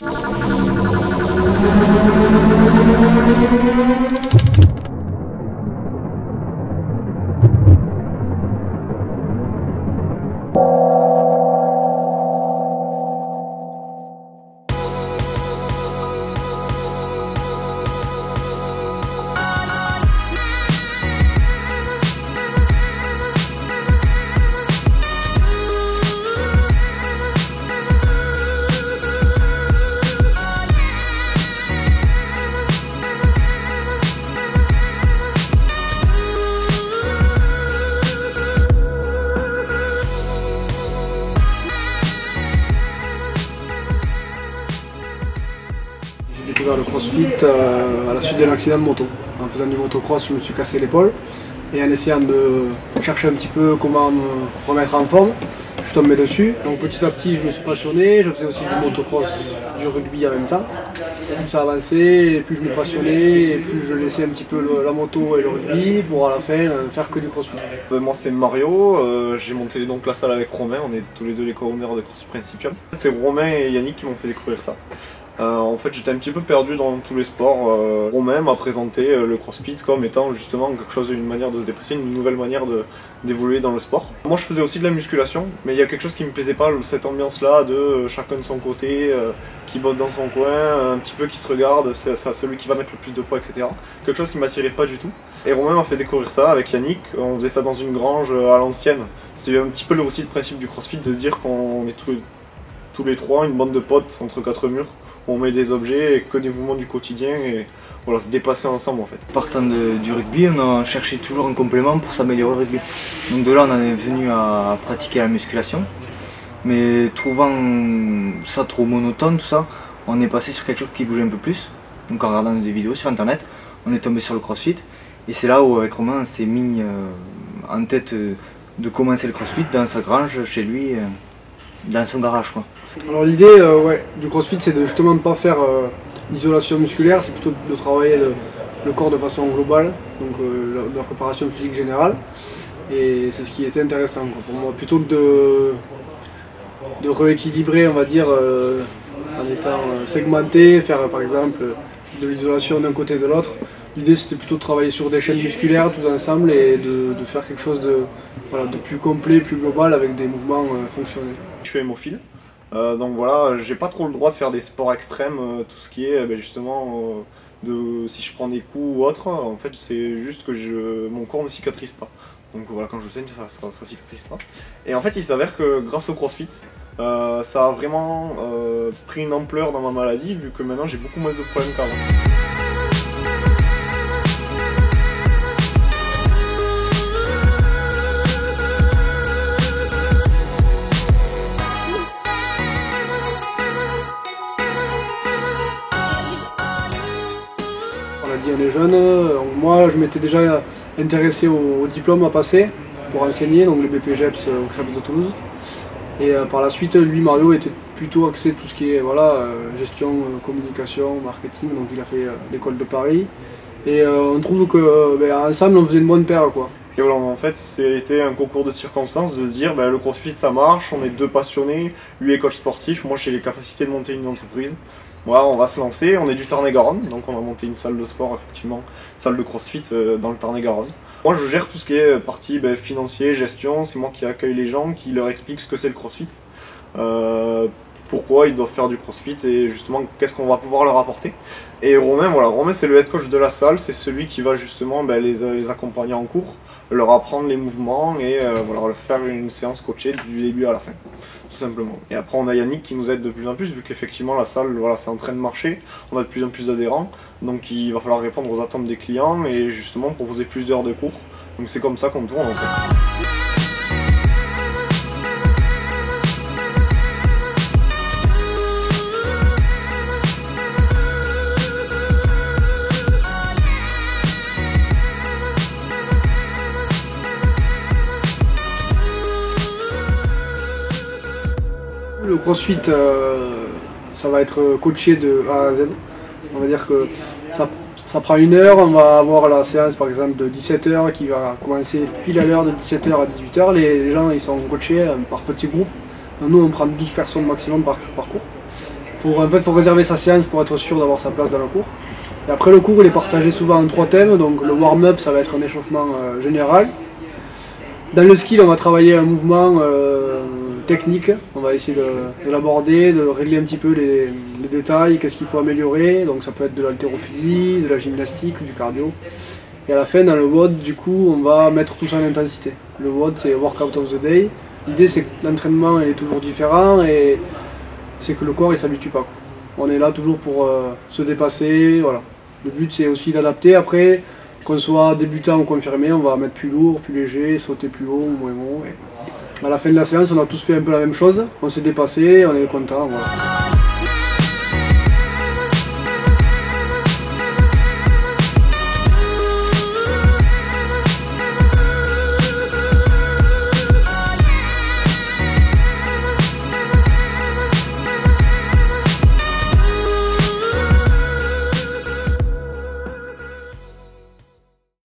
J'ai découvert le crossfit à la suite d'un accident de moto. En faisant du motocross, je me suis cassé l'épaule et en essayant de chercher un petit peu comment me remettre en forme, je suis tombé dessus. Donc petit à petit, je me suis passionné, je faisais aussi du motocross, du rugby en même temps. Plus ça avançait, et plus je me passionnais, et plus je laissais un petit peu la moto et le rugby pour à la fin faire que du crossfit. Moi c'est Mario, j'ai monté donc la salle avec Romain, on est tous les deux les co-owners de CrossFit Principium. C'est Romain et Yannick qui m'ont fait découvrir ça. En fait j'étais un petit peu perdu dans tous les sports. Romain m'a présenté le CrossFit comme étant justement quelque chose, une manière de se dépasser, une nouvelle manière d'évoluer dans le sport. Moi je faisais aussi de la musculation, mais il y a quelque chose qui me plaisait pas, cette ambiance là de chacun de son côté, qui bosse dans son coin, un petit peu qui se regarde, c'est celui qui va mettre le plus de poids, etc. Quelque chose qui m'attirait pas du tout. Et Romain m'a fait découvrir ça avec Yannick, on faisait ça dans une grange à l'ancienne. C'est un petit peu aussi le principe du CrossFit de se dire qu'on est tous les trois une bande de potes entre quatre murs. On met des objets et que des mouvements du quotidien et voilà, se dépasser ensemble en fait. Partant du rugby, on a cherché toujours un complément pour s'améliorer au rugby. Donc de là, on en est venu à pratiquer la musculation. Mais trouvant ça trop monotone, tout ça, on est passé sur quelque chose qui bougeait un peu plus. Donc en regardant des vidéos sur internet, on est tombé sur le CrossFit. Et c'est là où avec Romain, on s'est mis en tête de commencer le CrossFit dans sa grange, chez lui, dans son garage, quoi. Alors l'idée du CrossFit, c'est de justement ne pas faire d'isolation musculaire, c'est plutôt de travailler le corps de façon globale, donc la préparation physique générale. Et c'est ce qui était intéressant quoi, pour moi, plutôt que de rééquilibrer, on va dire, en étant segmenté, faire par exemple de l'isolation d'un côté et de l'autre. L'idée c'était plutôt de travailler sur des chaînes musculaires tous ensemble et de faire quelque chose de plus complet, plus global avec des mouvements fonctionnels. Je suis hémophile. Donc voilà, j'ai pas trop le droit de faire des sports extrêmes, tout ce qui est justement si je prends des coups ou autre, en fait c'est juste que mon corps ne cicatrise pas. Donc voilà, quand je saigne, ça cicatrise pas. Et en fait il s'avère que grâce au CrossFit, ça a vraiment pris une ampleur dans ma maladie, vu que maintenant j'ai beaucoup moins de problèmes qu'avant. On a dit on est jeune, moi je m'étais déjà intéressé au diplôme à passer pour enseigner, donc le BPGEPS au CREPS de Toulouse. Et par la suite, lui Mario était plutôt axé tout ce qui est gestion, communication, marketing, donc il a fait l'école de Paris. Et on trouve que ensemble on faisait une bonne paire quoi. Et voilà, en fait, c'était un concours de circonstances de se dire, le CrossFit ça marche, on est deux passionnés, lui est coach sportif, moi j'ai les capacités de monter une entreprise. Voilà, on va se lancer, on est du Tarn-et-Garonne, donc on va monter une salle de sport, effectivement, salle de CrossFit dans le Tarn-et-Garonne. Moi je gère tout ce qui est partie financier, gestion, c'est moi qui accueille les gens, qui leur explique ce que c'est le CrossFit, pourquoi ils doivent faire du CrossFit et justement qu'est-ce qu'on va pouvoir leur apporter. Et Romain c'est le head coach de la salle, c'est celui qui va justement les accompagner en cours, leur apprendre les mouvements et leur faire une séance coachée du début à la fin, tout simplement. Et après on a Yannick qui nous aide de plus en plus, vu qu'effectivement la salle c'est en train de marcher, on a de plus en plus d'adhérents, donc il va falloir répondre aux attentes des clients et justement proposer plus d'heures de cours. Donc c'est comme ça qu'on tourne en fait. Le CrossFit, ça va être coaché de A à Z. On va dire que ça prend une heure, on va avoir la séance par exemple de 17h qui va commencer pile à l'heure de 17h à 18h. Les gens ils sont coachés par petits groupes. Donc nous on prend 12 personnes maximum par cours. faut réserver sa séance pour être sûr d'avoir sa place dans le cours. Et après le cours il est partagé souvent en 3 thèmes, donc le warm-up ça va être un échauffement général. Dans le skill on va travailler un mouvement technique, on va essayer de l'aborder, de régler un petit peu les détails, qu'est-ce qu'il faut améliorer, donc ça peut être de l'haltérophilie, de la gymnastique, du cardio. Et à la fin dans le WOD du coup on va mettre tout ça en intensité. Le WOD c'est Workout of the Day, l'idée c'est que l'entraînement est toujours différent et c'est que le corps il s'habitue pas. On est là toujours pour se dépasser, voilà. Le but c'est aussi d'adapter après, qu'on soit débutant ou confirmé, on va mettre plus lourd, plus léger, sauter plus haut ou moins haut. Et à la fin de la séance, on a tous fait un peu la même chose, on s'est dépassé, on est content. Voilà.